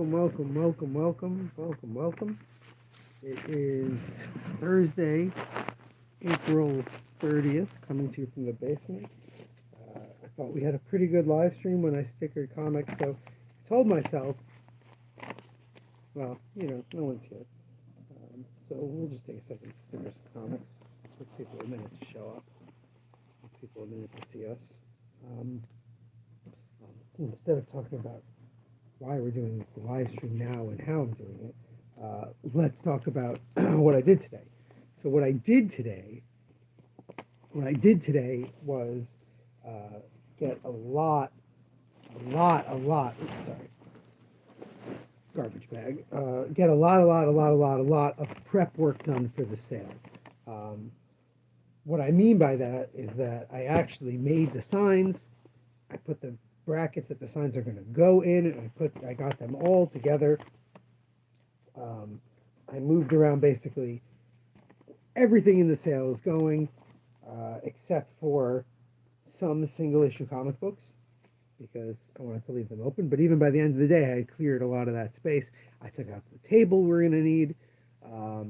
welcome. It is Thursday, April 30th, coming to you from the basement. I thought we had a pretty good live stream when I stickered comics, so I told myself, well, no one's here. So we'll just take a second to sticker some comics. Give people a minute to show up. Give people a minute to see us. Um, Instead of talking about why we're doing the live stream now and how I'm doing it, let's talk about what I did today. So what I did today was get a lot. Oops, sorry, garbage bag. Get a lot of prep work done for the sale. Um, what I mean by that is that I actually made the signs. I put the brackets that the signs are going to go in, and I got them all together. I moved around basically everything in the sale is going, except for some single issue comic books because I wanted to leave them open. But even by the end of the day, I had cleared a lot of that space. I took out the table we're going to need. I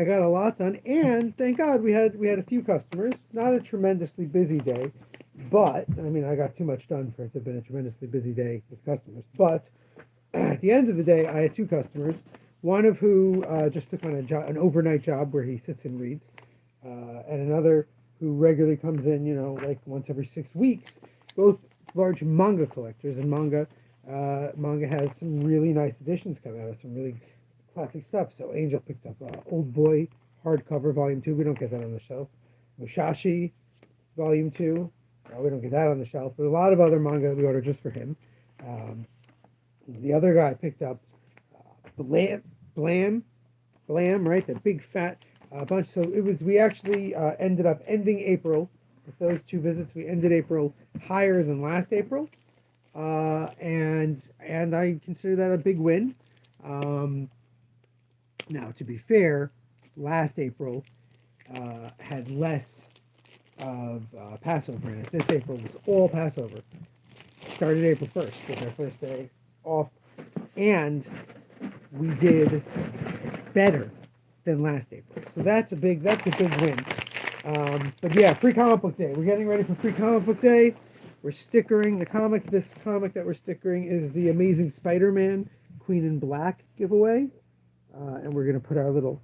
got a lot done, and thank God we had a few customers. Not a tremendously busy day, but I mean I got too much done for it to have been a tremendously busy day with customers. But at the end of the day, I had two customers. One of who just took on an overnight job where he sits and reads, and another who regularly comes in, like once every 6 weeks. Both large manga collectors, and manga has some really nice editions coming out of some really classic stuff. So Angel picked up Old Boy hardcover volume 2. We don't get that on the shelf. Musashi volume 2. We don't get that on the shelf. But a lot of other manga we ordered just for him. The other guy picked up Blam, right? That big fat bunch. So we actually ended up ending April with those two visits. We ended April higher than last April, and I consider that a big win. Now, to be fair, last April had less of Passover in it. This April was all Passover. Started April 1st was our first day off, and we did better than last April. So that's a big win. But yeah, Free Comic Book Day. We're getting ready for Free Comic Book Day. We're stickering the comics. This comic that we're stickering is the Amazing Spider-Man Queen in Black giveaway. And we're going to put our little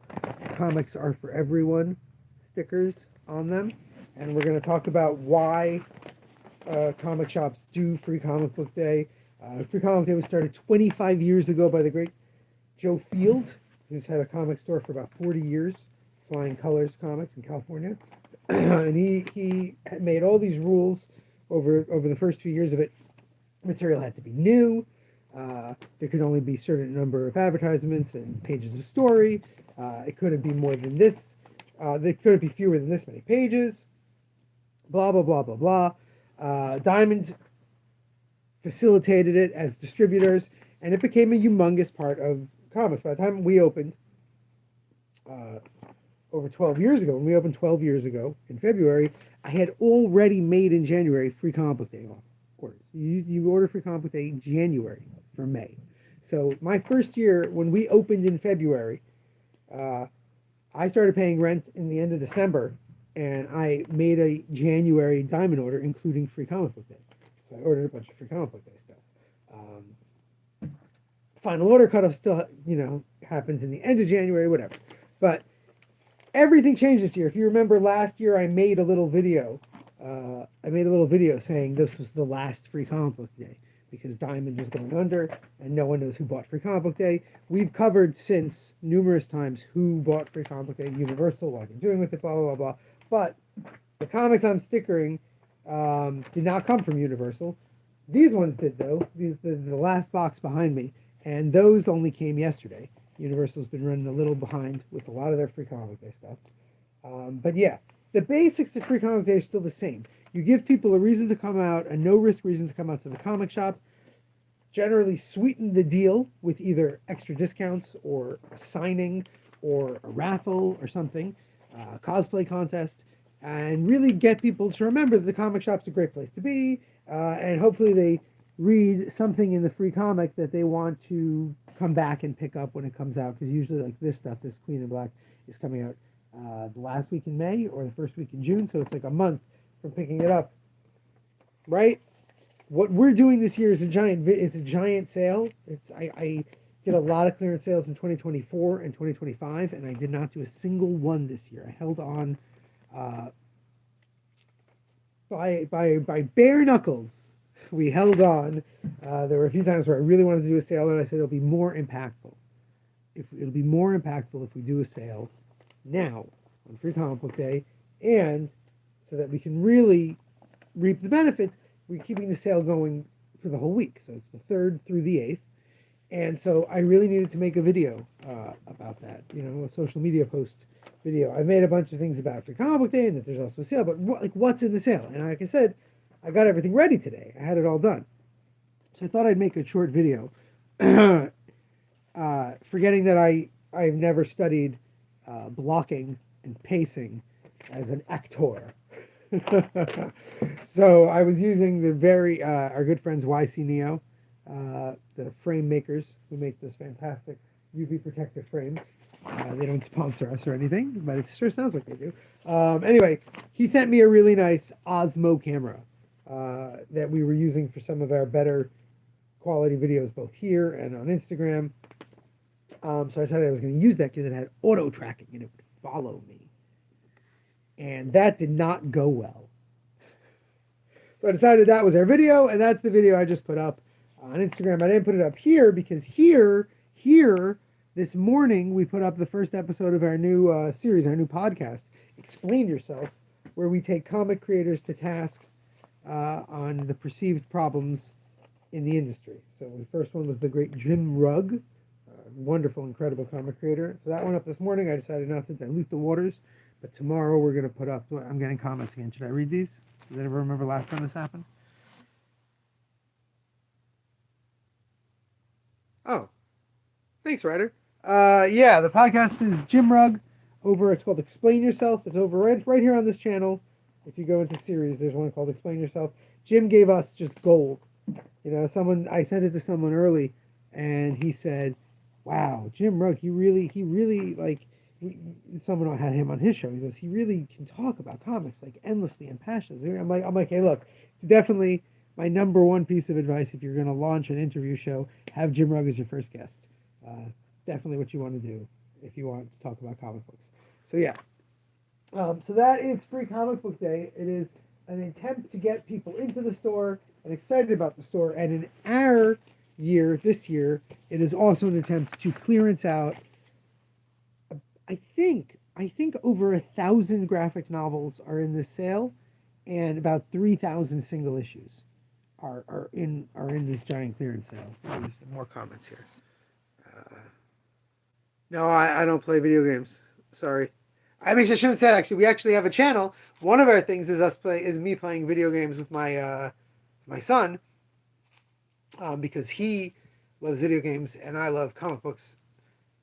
Comics Are For Everyone stickers on them. And we're going to talk about why comic shops do Free Comic Book Day. Free Comic Day was started 25 years ago by the great Joe Field, who's had a comic store for about 40 years, Flying Colors Comics in California. And he made all these rules over the first few years of it. Material had to be new. There could only be a certain number of advertisements and pages of story. It couldn't be more than this. There couldn't be fewer than this many pages. Blah, blah, blah, blah, blah. Diamond facilitated it as distributors, and it became a humongous part of comics. By the time we opened, over 12 years ago, when we opened 12 years ago in February, I had already made in January Free Comic Book Day orders. You order Free Comic Book Day in January for May. So my first year, when we opened in February, I started paying rent in the end of December, and I made a January Diamond order, including Free Comic Book Day. So I ordered a bunch of Free Comic Book Day stuff. Final order cutoff still, happens in the end of January, whatever. But everything changed this year. If you remember last year, I made a little video. Saying this was the last Free Comic Book Day because Diamond was going under and no one knows who bought Free Comic Book Day. We've covered since numerous times who bought Free Comic Book Day, Universal, what they're doing with it, blah, blah, blah, blah. But the comics I'm stickering did not come from Universal. These ones did, though. The last box behind me. And those only came yesterday. Universal's been running a little behind with a lot of their Free Comic Day stuff. But yeah, the basics of Free Comic Day are still the same. You give people a reason to come out, a no-risk reason to come out to the comic shop. Generally sweeten the deal with either extra discounts or a signing or a raffle or something, cosplay contest, and really get people to remember that the comic shop's a great place to be, and hopefully they read something in the free comic that they want to come back and pick up when it comes out. Because usually, like this stuff, this Queen in Black, is coming out the last week in May or the first week in June. So it's like a month from picking it up, right? What we're doing this year is a giant sale. I did a lot of clearance sales in 2024 and 2025, and I did not do a single one this year. I held on uh, by bare knuckles. We held on. There were a few times where I really wanted to do a sale, and I said it'll be more impactful. If it'll be more impactful if we do a sale now on Free Comic Book Day, and so that we can really reap the benefits. We're keeping the sale going for the whole week, so it's the 3rd through the 8th. And so I really needed to make a video about that, a social media post video. I made a bunch of things about Free Comic Book Day and that there's also a sale, but what's in the sale? And like I said, I got everything ready today. I had it all done. So I thought I'd make a short video, forgetting that I've never studied blocking and pacing as an actor. So I was using the our good friends YC Neo, the frame makers who make this fantastic UV protective frames. They don't sponsor us or anything, but it sure sounds like they do. Anyway, he sent me a really nice Osmo camera that we were using for some of our better quality videos, both here and on Instagram. So I decided I was going to use that because it had auto tracking and it would follow me. And that did not go well. So I decided that was our video, and that's the video I just put up on Instagram. I didn't put it up here because here, this morning, we put up the first episode of our new series, our new podcast, Explain Yourself, where we take comic creators to task on the perceived problems in the industry. So the first one was the great Jim Rugg, wonderful, incredible comic creator. So that went up this morning. I decided not to dilute the waters, but tomorrow we're going to put up, I'm getting comments again. Should I read these? Does anyone remember last time this happened? Oh, thanks, Ryder. Yeah, the podcast is Jim Rugg over. It's called Explain Yourself. It's over right here on this channel. If you go into series, there's one called Explain Yourself. Jim gave us just gold. I sent it to someone early, and he said, "Wow, Jim Rugg, he really like." Someone had him on his show. He goes, he really can talk about comics like endlessly and passionately. I'm like, hey, look, it's definitely my number one piece of advice if you're going to launch an interview show. Have Jim Rugg as your first guest. Definitely what you want to do if you want to talk about comic books. So yeah, so that is Free Comic Book Day. It is an attempt to get people into the store and excited about the store. And in our this year, it is also an attempt to clearance out. I think over 1,000 graphic novels are in this sale, and about 3,000 single issues are in this giant clearance sale. There's more comments here. No, I don't play video games. Sorry. I shouldn't say that, actually. We actually have a channel. One of our things is me playing video games with my son, because he loves video games and I love comic books.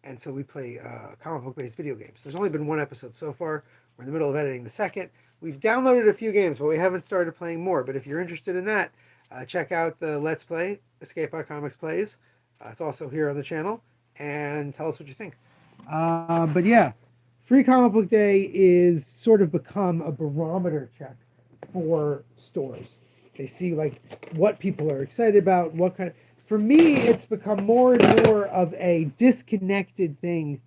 And so we play comic book-based video games. There's only been one episode so far. We're in the middle of editing the second. We've downloaded a few games, but we haven't started playing more. But if you're interested in that, check out the Let's Play, Escape Pod Comics Plays. It's also here on the channel. And tell us what you think. But yeah, Free Comic Book Day is sort of become a barometer check for stores. They see like what people are excited about, what kind of... For me, it's become more and more of a disconnected thing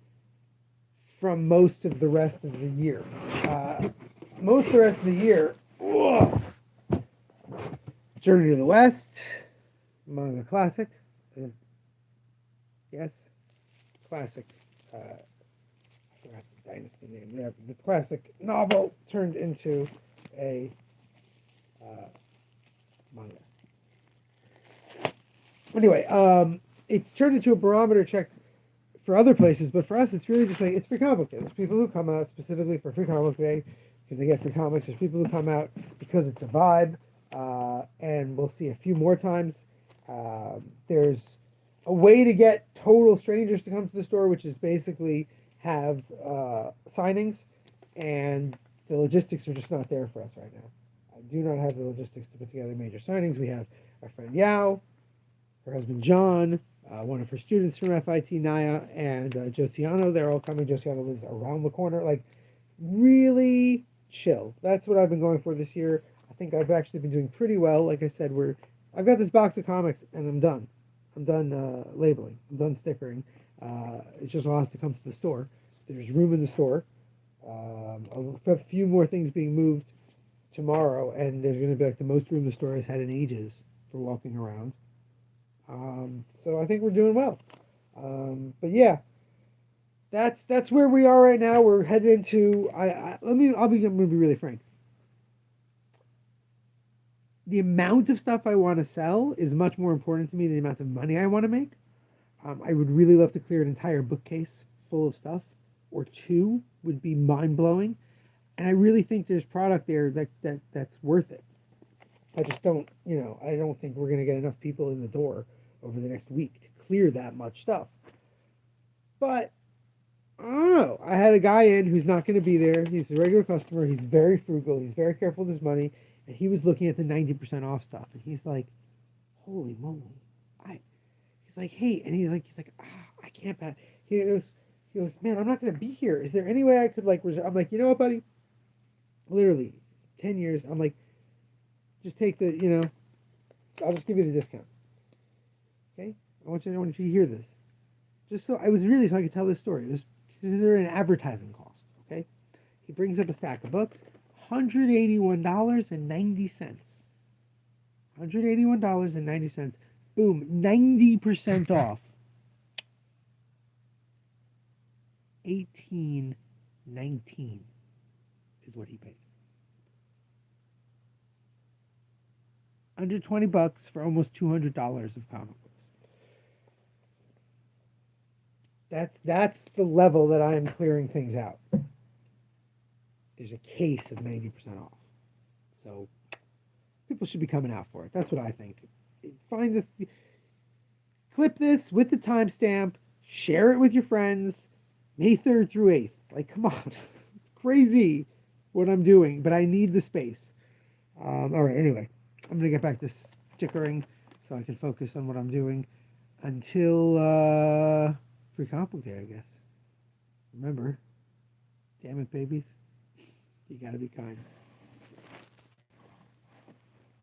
from most of the rest of the year. Most of the rest of the year, Journey to the West, manga classic. Yes, classic. I forgot the dynasty name. Yeah, the classic novel turned into a manga. Anyway, it's turned into a barometer check for other places, but for us, it's really just like, it's Free Comic Book Day. There's people who come out specifically for Free Comic Book Day because they get free comics. There's people who come out because it's a vibe, and we'll see a few more times. There's a way to get total strangers to come to the store, which is basically have signings, and the logistics are just not there for us right now. I do not have the logistics to put together major signings. We have my friend Yao, her husband John, one of her students from FIT, Naya, and Josiano. They're all coming. Josiano lives around the corner. Like, really chill. That's what I've been going for this year. I think I've actually been doing pretty well. Like I said, I've got this box of comics and I'm done. I'm done labeling. I'm done stickering. It's just all has to come to the store. There's room in the store. A few more things being moved tomorrow, and there's going to be like the most room the store has had in ages for walking around. So I think we're doing well. But yeah, that's where we are right now. We're headed into. I'm gonna be really frank. The amount of stuff I want to sell is much more important to me than the amount of money I want to make. I would really love to clear an entire bookcase full of stuff, or two would be mind blowing. And I really think there's product there that's worth it. I just don't, I don't think we're gonna get enough people in the door over the next week to clear that much stuff. But I don't know. I had a guy in who's not going to be there. He's a regular customer. He's very frugal. He's very careful with his money, and he was looking at the 90% off stuff, and he's like, "Holy moly!" I. He's like, "Hey," and he's like, "I can't pass." He goes, "Man, I'm not going to be here. Is there any way I could like reserve?" I'm like, "You know what, buddy? Literally, 10 years. I'm like, just take the, I'll just give you the discount. Okay? I want you to hear this. Just so I was really so I could tell this story. It was considered an advertising cost. Okay? He brings up a stack of books, $181.90. $181.90. Boom, 90% off. 18.19 is what he paid. Under $20 for almost $200 of comic books. That's the level that I am clearing things out. There's a case of 90% off. So people should be coming out for it. That's what I think. Find this, clip this with the timestamp, share it with your friends. May 3rd through 8th. Like, come on. It's crazy what I'm doing, but I need the space. All right, anyway, I'm going to get back to stickering so I can focus on what I'm doing until Free Comic Book Day, I guess. Remember, damn it, babies, you got to be kind.